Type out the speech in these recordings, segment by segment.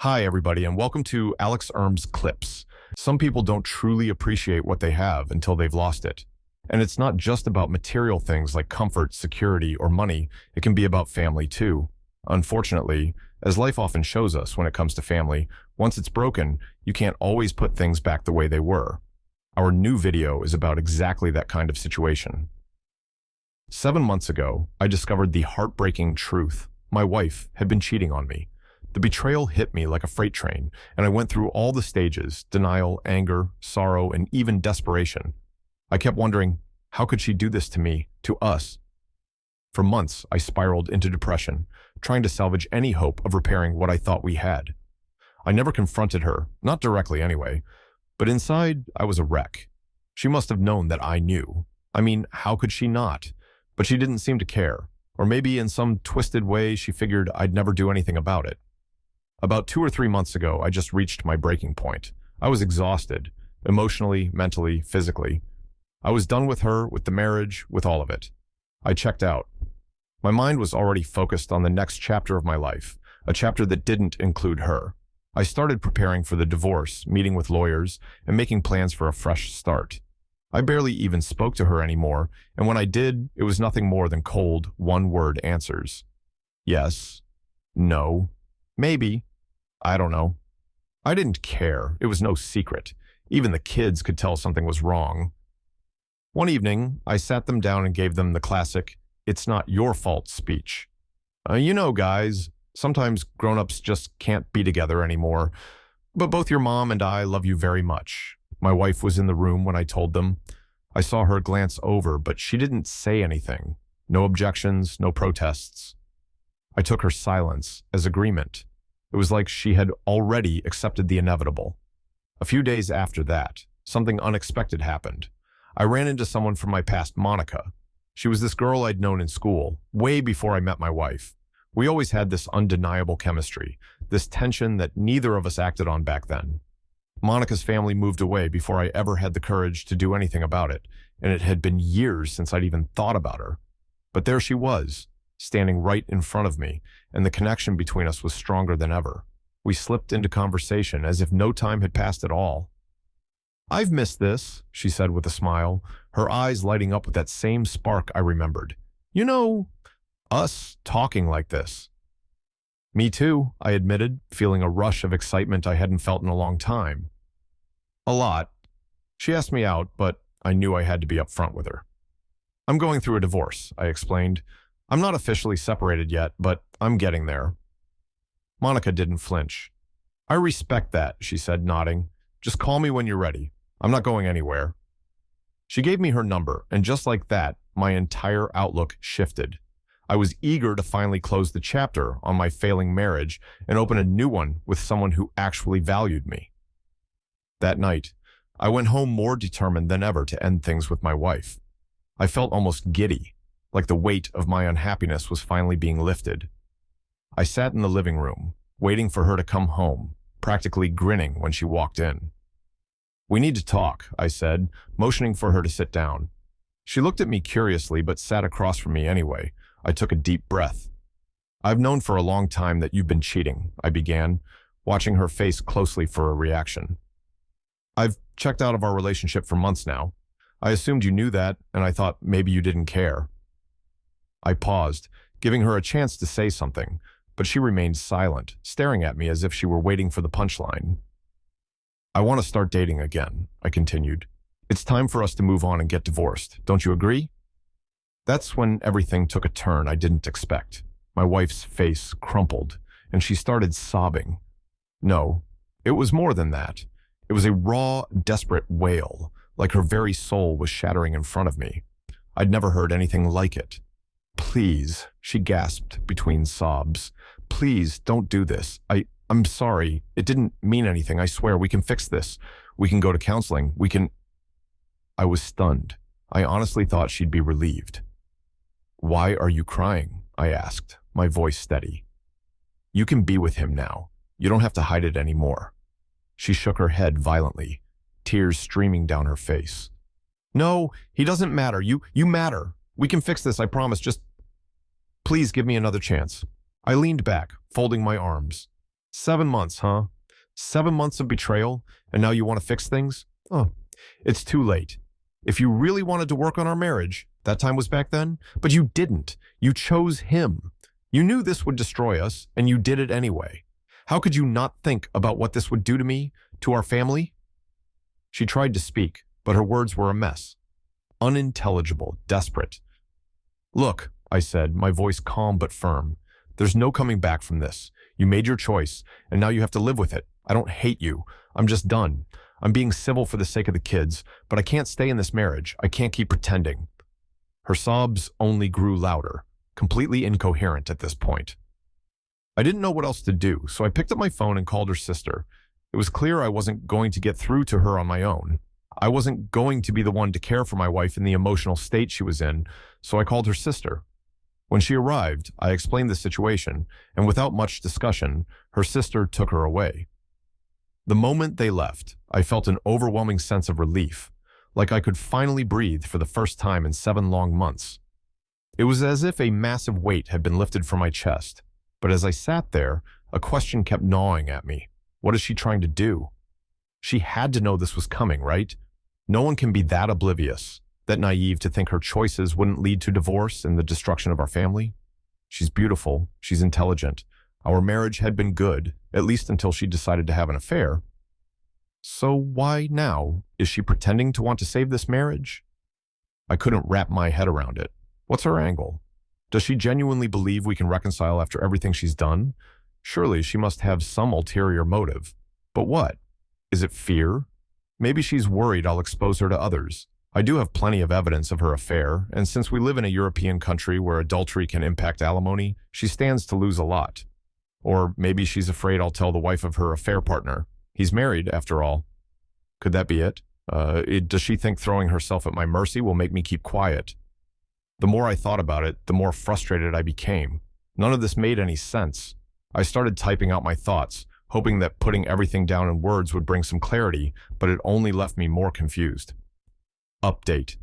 Hi, everybody, and welcome to Alex Erm's Clips. Some people don't truly appreciate what they have until they've lost it. And it's not just about material things like comfort, security, or money. It can be about family, too. Unfortunately, as life often shows us when it comes to family, once it's broken, you can't always put things back the way they were. Our new video is about exactly that kind of situation. 7 months ago, I discovered the heartbreaking truth. My wife had been cheating on me. The betrayal hit me like a freight train, and I went through all the stages: denial, anger, sorrow, and even desperation. I kept wondering, how could she do this to me, to us? For months, I spiraled into depression, trying to salvage any hope of repairing what I thought we had. I never confronted her, not directly anyway, but inside, I was a wreck. She must have known that I knew. I mean, how could she not? But she didn't seem to care. Or maybe in some twisted way, she figured I'd never do anything about it. About 2 or 3 months ago, I just reached my breaking point. I was exhausted, emotionally, mentally, physically. I was done with her, with the marriage, with all of it. I checked out. My mind was already focused on the next chapter of my life, a chapter that didn't include her. I started preparing for the divorce, meeting with lawyers, and making plans for a fresh start. I barely even spoke to her anymore, and when I did, it was nothing more than cold, one-word answers. Yes. No. Maybe. I don't know. I didn't care. It was no secret. Even the kids could tell something was wrong. One evening, I sat them down and gave them the classic, "It's not your fault" speech. You know, guys, sometimes grown-ups just can't be together anymore. But both your mom and I love you very much. My wife was in the room when I told them. I saw her glance over, but she didn't say anything. No objections, no protests. I took her silence as agreement. It was like she had already accepted the inevitable. A few days after that, something unexpected happened. I ran into someone from my past, Monica. She was this girl I'd known in school, way before I met my wife. We always had this undeniable chemistry, this tension that neither of us acted on back then. Monica's family moved away before I ever had the courage to do anything about it, and it had been years since I'd even thought about her. But there she was, standing right in front of me, and the connection between us was stronger than ever. We slipped into conversation as if no time had passed at all. "I've missed this," she said with a smile, her eyes lighting up with that same spark I remembered. "You know, us talking like this." "Me too," I admitted, feeling a rush of excitement I hadn't felt in a long time. "A lot." She asked me out, but I knew I had to be upfront with her. "I'm going through a divorce," I explained. "I'm not officially separated yet, but I'm getting there." Monica didn't flinch. "I respect that," she said, nodding. "Just call me when you're ready. I'm not going anywhere." She gave me her number, and just like that, my entire outlook shifted. I was eager to finally close the chapter on my failing marriage and open a new one with someone who actually valued me. That night, I went home more determined than ever to end things with my wife. I felt almost giddy, like the weight of my unhappiness was finally being lifted. I sat in the living room, waiting for her to come home, practically grinning when she walked in. "We need to talk," I said, motioning for her to sit down. She looked at me curiously but sat across from me anyway. I took a deep breath. "I've known for a long time that you've been cheating," I began, watching her face closely for a reaction. "I've checked out of our relationship for months now. I assumed you knew that, and I thought maybe you didn't care." I paused, giving her a chance to say something, but she remained silent, staring at me as if she were waiting for the punchline. "I want to start dating again," I continued. "It's time for us to move on and get divorced. Don't you agree?" That's when everything took a turn I didn't expect. My wife's face crumpled, and she started sobbing. No, it was more than that. It was a raw, desperate wail, like her very soul was shattering in front of me. I'd never heard anything like it. "Please," she gasped between sobs. "Please, don't do this. I'm sorry. It didn't mean anything. I swear, we can fix this. We can go to counseling. We can..." I was stunned. I honestly thought she'd be relieved. "Why are you crying?" I asked, my voice steady. "You can be with him now. You don't have to hide it anymore." She shook her head violently, tears streaming down her face. "No, he doesn't matter. You matter. We can fix this, I promise. Just please give me another chance." I leaned back, folding my arms. 7 months, huh? 7 months of betrayal, and now you want to fix things? Oh, it's too late. If you really wanted to work on our marriage, that time was back then, but you didn't. You chose him. You knew this would destroy us, and you did it anyway. How could you not think about what this would do to me, to our family? She tried to speak, but her words were a mess. Unintelligible, desperate. Look, I said, my voice calm but firm. There's no coming back from this. You made your choice, and now you have to live with it. I don't hate you. I'm just done. I'm being civil for the sake of the kids, but I can't stay in this marriage. I can't keep pretending. Her sobs only grew louder, completely incoherent at this point. I didn't know what else to do, so I picked up my phone and called her sister. It was clear I wasn't going to get through to her on my own. I wasn't going to be the one to care for my wife in the emotional state she was in, so I called her sister. When she arrived, I explained the situation, and without much discussion, her sister took her away. The moment they left, I felt an overwhelming sense of relief, like I could finally breathe for the first time in 7 long months. It was as if a massive weight had been lifted from my chest, but as I sat there, a question kept gnawing at me. What is she trying to do? She had to know this was coming, right? No one can be that oblivious, that naive to think her choices wouldn't lead to divorce and the destruction of our family. She's beautiful, she's intelligent. Our marriage had been good, at least until she decided to have an affair. So why now? Is she pretending to want to save this marriage? I couldn't wrap my head around it. What's her angle? Does she genuinely believe we can reconcile after everything she's done? Surely she must have some ulterior motive. But what? Is it fear? Maybe she's worried I'll expose her to others. I do have plenty of evidence of her affair, and since we live in a European country where adultery can impact alimony, she stands to lose a lot. Or maybe she's afraid I'll tell the wife of her affair partner. He's married, after all. Could that be it? Does she think throwing herself at my mercy will make me keep quiet? The more I thought about it, the more frustrated I became. None of this made any sense. I started typing out my thoughts, hoping that putting everything down in words would bring some clarity, but it only left me more confused. Update.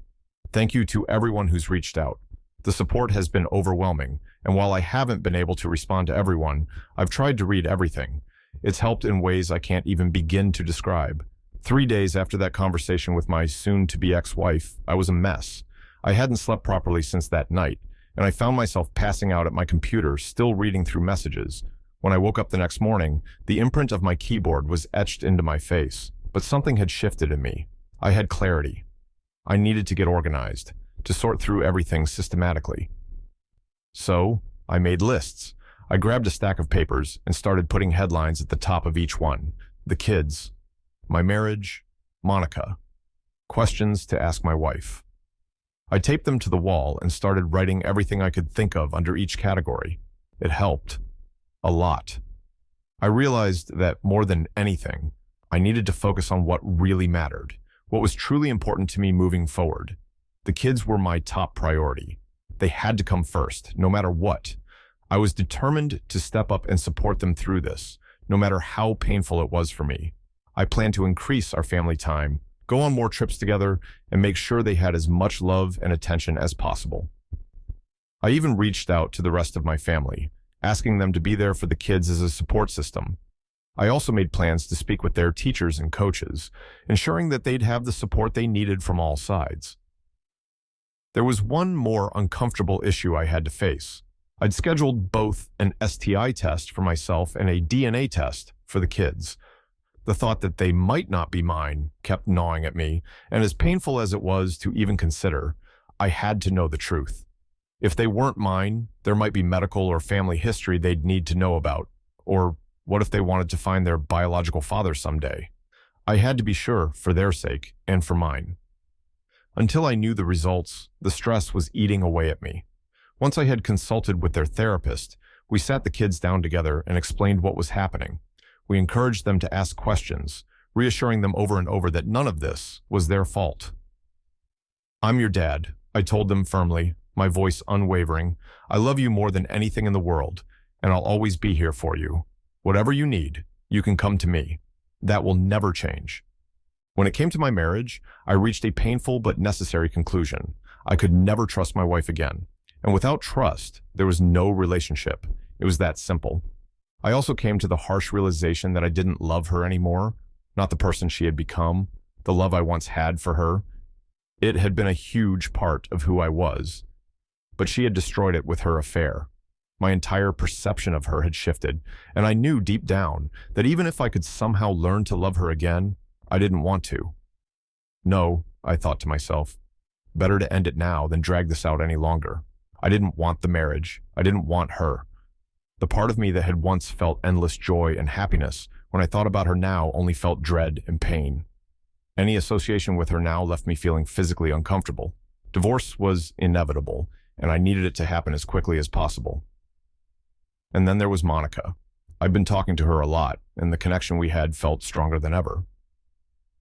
Thank you to everyone who's reached out. The support has been overwhelming, and while I haven't been able to respond to everyone, I've tried to read everything. It's helped in ways I can't even begin to describe. 3 days after that conversation with my soon-to-be ex-wife, I was a mess. I hadn't slept properly since that night, and I found myself passing out at my computer, still reading through messages. When I woke up the next morning, the imprint of my keyboard was etched into my face, but something had shifted in me. I had clarity. I needed to get organized, to sort through everything systematically. So, I made lists. I grabbed a stack of papers and started putting headlines at the top of each one. The kids, my marriage, Monica, questions to ask my wife. I taped them to the wall and started writing everything I could think of under each category. It helped. A lot. I realized that more than anything, I needed to focus on what really mattered, what was truly important to me moving forward. The kids were my top priority. They had to come first, no matter what. I was determined to step up and support them through this, no matter how painful it was for me. I planned to increase our family time, go on more trips together, and make sure they had as much love and attention as possible. I even reached out to the rest of my family, asking them to be there for the kids as a support system. I also made plans to speak with their teachers and coaches, ensuring that they'd have the support they needed from all sides. There was one more uncomfortable issue I had to face. I'd scheduled both an STI test for myself and a DNA test for the kids. The thought that they might not be mine kept gnawing at me, and as painful as it was to even consider, I had to know the truth. If they weren't mine, there might be medical or family history they'd need to know about. Or what if they wanted to find their biological father someday? I had to be sure for their sake and for mine. Until I knew the results, the stress was eating away at me. Once I had consulted with their therapist, we sat the kids down together and explained what was happening. We encouraged them to ask questions, reassuring them over and over that none of this was their fault. "I'm your dad," I told them firmly, my voice unwavering. "I love you more than anything in the world, and I'll always be here for you. Whatever you need, you can come to me. That will never change." When it came to my marriage, I reached a painful but necessary conclusion. I could never trust my wife again. And without trust, there was no relationship. It was that simple. I also came to the harsh realization that I didn't love her anymore, not the person she had become, the love I once had for her. It had been a huge part of who I was, but she had destroyed it with her affair. My entire perception of her had shifted, and I knew deep down that even if I could somehow learn to love her again, I didn't want to. No, I thought to myself, better to end it now than drag this out any longer. I didn't want the marriage. I didn't want her. The part of me that had once felt endless joy and happiness when I thought about her now only felt dread and pain. Any association with her now left me feeling physically uncomfortable. Divorce was inevitable, and I needed it to happen as quickly as possible. And then there was Monica. I'd been talking to her a lot, and the connection we had felt stronger than ever.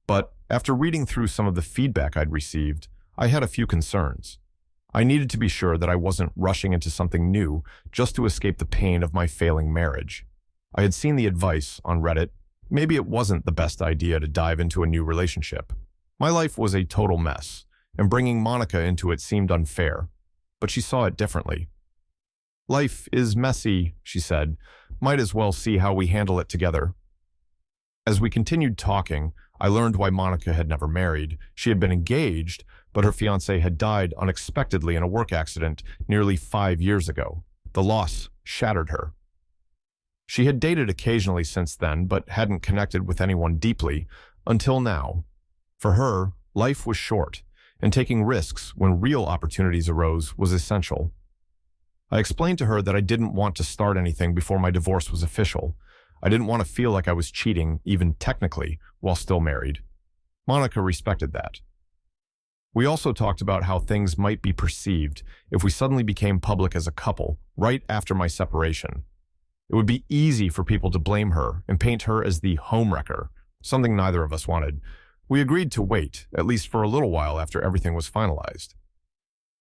But after reading through some of the feedback I'd received, I had a few concerns. I needed to be sure that I wasn't rushing into something new just to escape the pain of my failing marriage. I had seen the advice on Reddit. Maybe it wasn't the best idea to dive into a new relationship. My life was a total mess, and bringing Monica into it seemed unfair, but she saw it differently. "Life is messy," she said. "Might as well see how we handle it together." As we continued talking, I learned why Monica had never married. She had been engaged, but her fiancé had died unexpectedly in a work accident nearly 5 years ago. The loss shattered her. She had dated occasionally since then, but hadn't connected with anyone deeply until now. For her, life was short, and taking risks when real opportunities arose was essential. I explained to her that I didn't want to start anything before my divorce was official. I didn't want to feel like I was cheating, even technically, while still married. Monica respected that. We also talked about how things might be perceived if we suddenly became public as a couple right after my separation. It would be easy for people to blame her and paint her as the homewrecker, something neither of us wanted. We agreed to wait, at least for a little while after everything was finalized.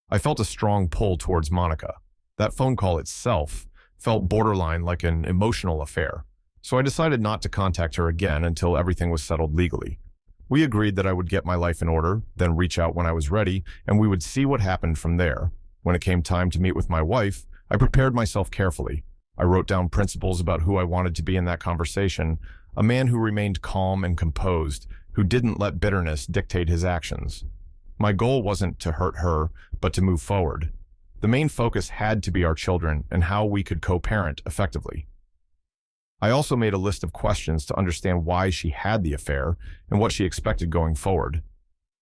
I felt a strong pull towards Monica. That phone call itself felt borderline like an emotional affair, so I decided not to contact her again until everything was settled legally. We agreed that I would get my life in order, then reach out when I was ready, and we would see what happened from there. When it came time to meet with my wife, I prepared myself carefully. I wrote down principles about who I wanted to be in that conversation, a man who remained calm and composed, who didn't let bitterness dictate his actions. My goal wasn't to hurt her, but to move forward. The main focus had to be our children and how we could co-parent effectively. I also made a list of questions to understand why she had the affair and what she expected going forward.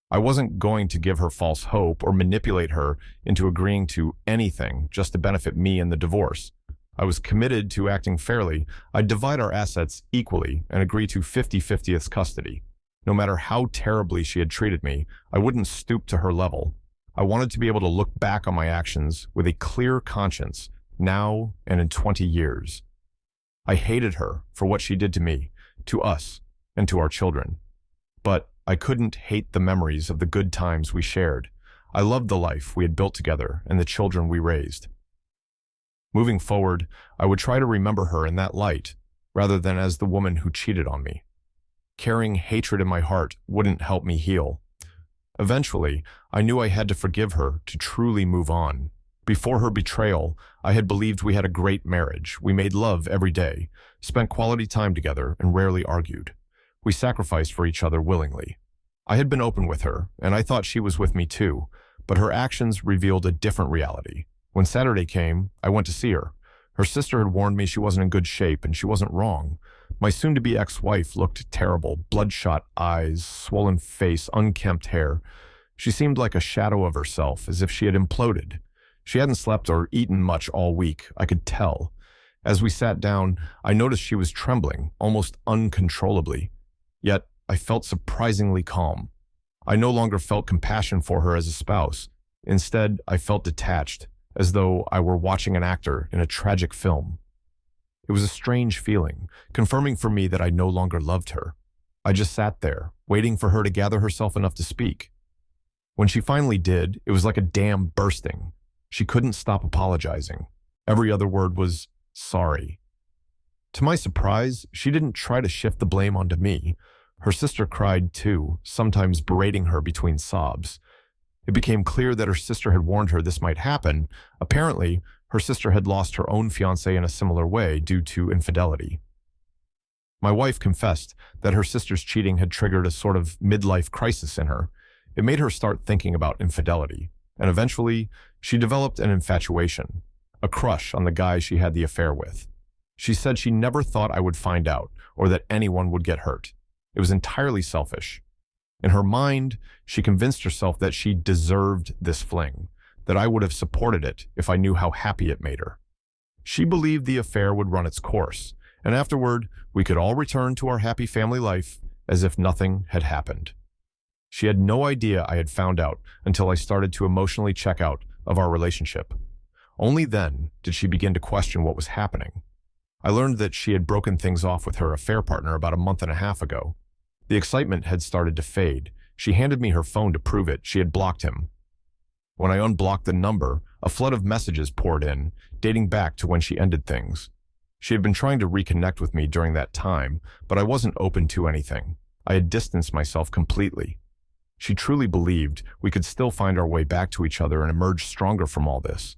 I wasn't going to give her false hope or manipulate her into agreeing to anything just to benefit me in the divorce. I was committed to acting fairly. I'd divide our assets equally and agree to 50-50th custody. No matter how terribly she had treated me, I wouldn't stoop to her level. I wanted to be able to look back on my actions with a clear conscience, now and in 20 years. I hated her for what she did to me, to us, and to our children. But I couldn't hate the memories of the good times we shared. I loved the life we had built together and the children we raised. Moving forward, I would try to remember her in that light, rather than as the woman who cheated on me. Carrying hatred in my heart wouldn't help me heal. Eventually, I knew I had to forgive her to truly move on. Before her betrayal, I had believed we had a great marriage. We made love every day, spent quality time together, and rarely argued. We sacrificed for each other willingly. I had been open with her, and I thought she was with me too, but her actions revealed a different reality. When Saturday came, I went to see her. Her sister had warned me she wasn't in good shape, and she wasn't wrong. My soon-to-be ex-wife looked terrible, bloodshot eyes, swollen face, unkempt hair. She seemed like a shadow of herself, as if she had imploded. She hadn't slept or eaten much all week, I could tell. As we sat down, I noticed she was trembling, almost uncontrollably. Yet, I felt surprisingly calm. I no longer felt compassion for her as a spouse. Instead, I felt detached, as though I were watching an actor in a tragic film. It was a strange feeling, confirming for me that I no longer loved her. I just sat there, waiting for her to gather herself enough to speak. When she finally did, it was like a dam bursting. She couldn't stop apologizing. Every other word was, "sorry." To my surprise, she didn't try to shift the blame onto me. Her sister cried too, sometimes berating her between sobs. It became clear that her sister had warned her this might happen. Apparently, Her sister had lost her own fiancé in a similar way due to infidelity. My wife confessed that her sister's cheating had triggered a sort of midlife crisis in her. It made her start thinking about infidelity, and eventually, she developed an infatuation, a crush on the guy she had the affair with. She said she never thought I would find out or that anyone would get hurt. It was entirely selfish. In her mind, she convinced herself that she deserved this fling, that I would have supported it if I knew how happy it made her. She believed the affair would run its course, and afterward, we could all return to our happy family life as if nothing had happened. She had no idea I had found out until I started to emotionally check out of our relationship. Only then did she begin to question what was happening. I learned that she had broken things off with her affair partner about a month and a half ago. The excitement had started to fade. She handed me her phone to prove it. She had blocked him. When I unblocked the number, a flood of messages poured in, dating back to when she ended things. She had been trying to reconnect with me during that time, but I wasn't open to anything. I had distanced myself completely. She truly believed we could still find our way back to each other and emerge stronger from all this.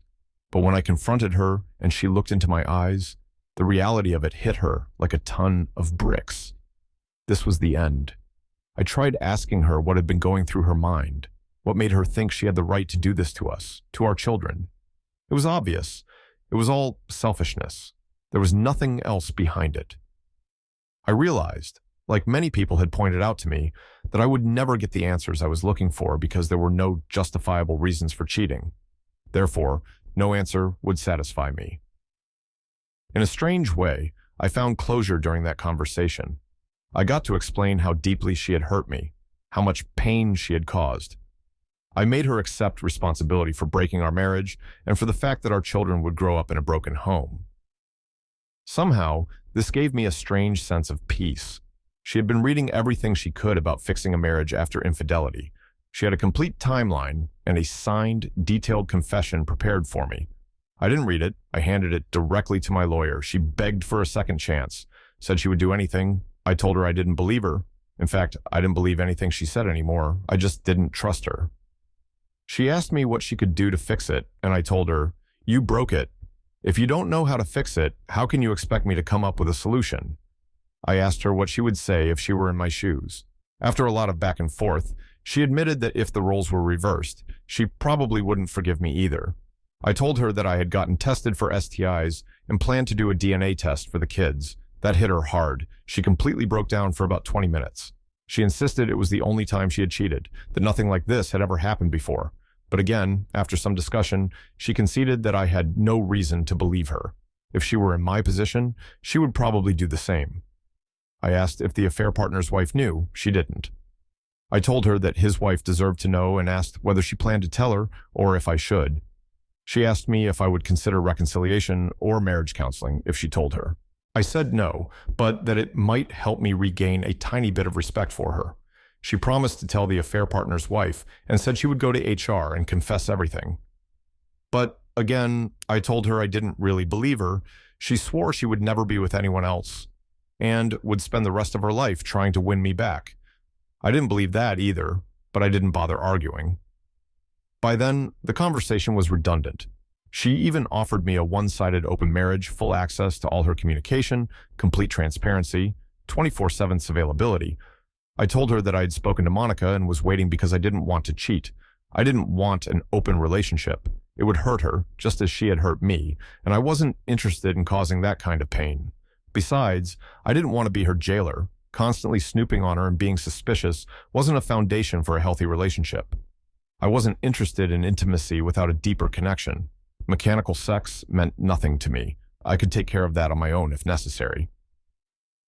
But when I confronted her and she looked into my eyes, the reality of it hit her like a ton of bricks. This was the end. I tried asking her what had been going through her mind, what made her think she had the right to do this to us, to our children. It was obvious. It was all selfishness. There was nothing else behind it. I realized, like many people had pointed out to me, that I would never get the answers I was looking for because there were no justifiable reasons for cheating. Therefore, no answer would satisfy me. In a strange way, I found closure during that conversation. I got to explain how deeply she had hurt me, how much pain she had caused. I made her accept responsibility for breaking our marriage and for the fact that our children would grow up in a broken home. Somehow, this gave me a strange sense of peace. She had been reading everything she could about fixing a marriage after infidelity. She had a complete timeline and a signed, detailed confession prepared for me. I didn't read it. I handed it directly to my lawyer. She begged for a second chance, said she would do anything. I told her I didn't believe her. In fact, I didn't believe anything she said anymore. I just didn't trust her. She asked me what she could do to fix it, and I told her, "You broke it. If you don't know how to fix it, how can you expect me to come up with a solution?" I asked her what she would say if she were in my shoes. After a lot of back and forth, she admitted that if the roles were reversed, she probably wouldn't forgive me either. I told her that I had gotten tested for STIs and planned to do a DNA test for the kids. That hit her hard. She completely broke down for about 20 minutes. She insisted it was the only time she had cheated, that nothing like this had ever happened before. But again, after some discussion, she conceded that I had no reason to believe her. If she were in my position, she would probably do the same. I asked if the affair partner's wife knew. She didn't. I told her that his wife deserved to know and asked whether she planned to tell her or if I should. She asked me if I would consider reconciliation or marriage counseling if she told her. I said no, but that it might help me regain a tiny bit of respect for her. She promised to tell the affair partner's wife and said she would go to HR and confess everything. But again, I told her I didn't really believe her. She swore she would never be with anyone else and would spend the rest of her life trying to win me back. I didn't believe that either, but I didn't bother arguing. By then, the conversation was redundant. She even offered me a one-sided open marriage, full access to all her communication, complete transparency, 24/7 availability. I told her that I had spoken to Monica and was waiting because I didn't want to cheat. I didn't want an open relationship. It would hurt her, just as she had hurt me, and I wasn't interested in causing that kind of pain. Besides, I didn't want to be her jailer. Constantly snooping on her and being suspicious wasn't a foundation for a healthy relationship. I wasn't interested in intimacy without a deeper connection. Mechanical sex meant nothing to me. I could take care of that on my own if necessary.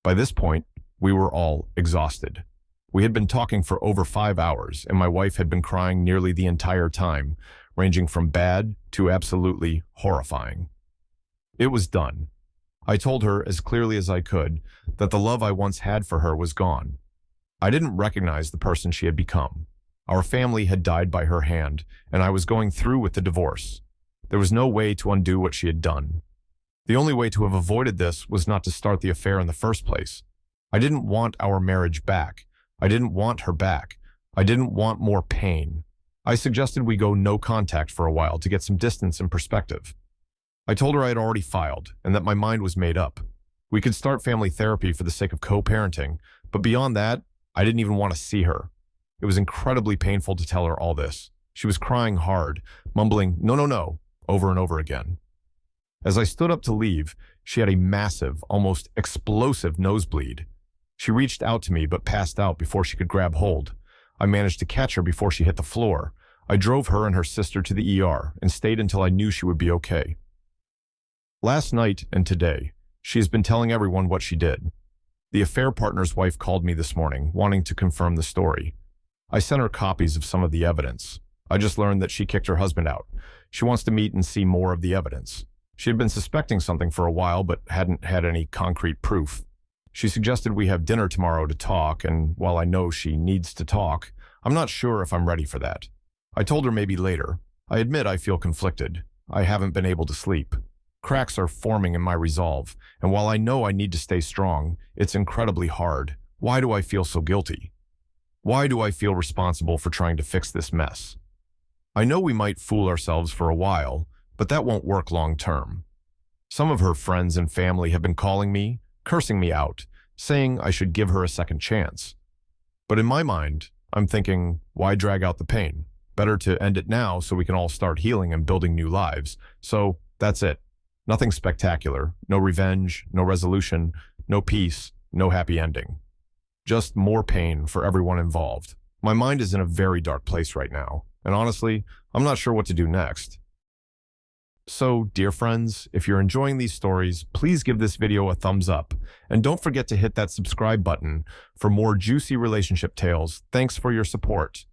By this point, we were all exhausted. We had been talking for over 5 hours, and my wife had been crying nearly the entire time, ranging from bad to absolutely horrifying. It was done. I told her as clearly as I could that the love I once had for her was gone. I didn't recognize the person she had become. Our family had died by her hand, and I was going through with the divorce. There was no way to undo what she had done. The only way to have avoided this was not to start the affair in the first place. I didn't want our marriage back. I didn't want her back. I didn't want more pain. I suggested we go no contact for a while to get some distance and perspective. I told her I had already filed and that my mind was made up. We could start family therapy for the sake of co-parenting, but beyond that, I didn't even want to see her. It was incredibly painful to tell her all this. She was crying hard, mumbling, "No, no, no," over and over again. As I stood up to leave, she had a massive, almost explosive nosebleed. She reached out to me but passed out before she could grab hold. I managed to catch her before she hit the floor. I drove her and her sister to the ER and stayed until I knew she would be okay. Last night and today, she has been telling everyone what she did. The affair partner's wife called me this morning, wanting to confirm the story. I sent her copies of some of the evidence. I just learned that she kicked her husband out. She wants to meet and see more of the evidence. She had been suspecting something for a while, but hadn't had any concrete proof. She suggested we have dinner tomorrow to talk, and while I know she needs to talk, I'm not sure if I'm ready for that. I told her maybe later. I admit I feel conflicted. I haven't been able to sleep. Cracks are forming in my resolve, and while I know I need to stay strong, it's incredibly hard. Why do I feel so guilty? Why do I feel responsible for trying to fix this mess? I know we might fool ourselves for a while, but that won't work long term. Some of her friends and family have been calling me, cursing me out, saying I should give her a second chance. But in my mind, I'm thinking, why drag out the pain? Better to end it now so we can all start healing and building new lives. So that's it. Nothing spectacular, no revenge, no resolution, no peace, no happy ending. Just more pain for everyone involved. My mind is in a very dark place right now, and honestly, I'm not sure what to do next. So, dear friends, if you're enjoying these stories, please give this video a thumbs up, and don't forget to hit that subscribe button for more juicy relationship tales. Thanks for your support.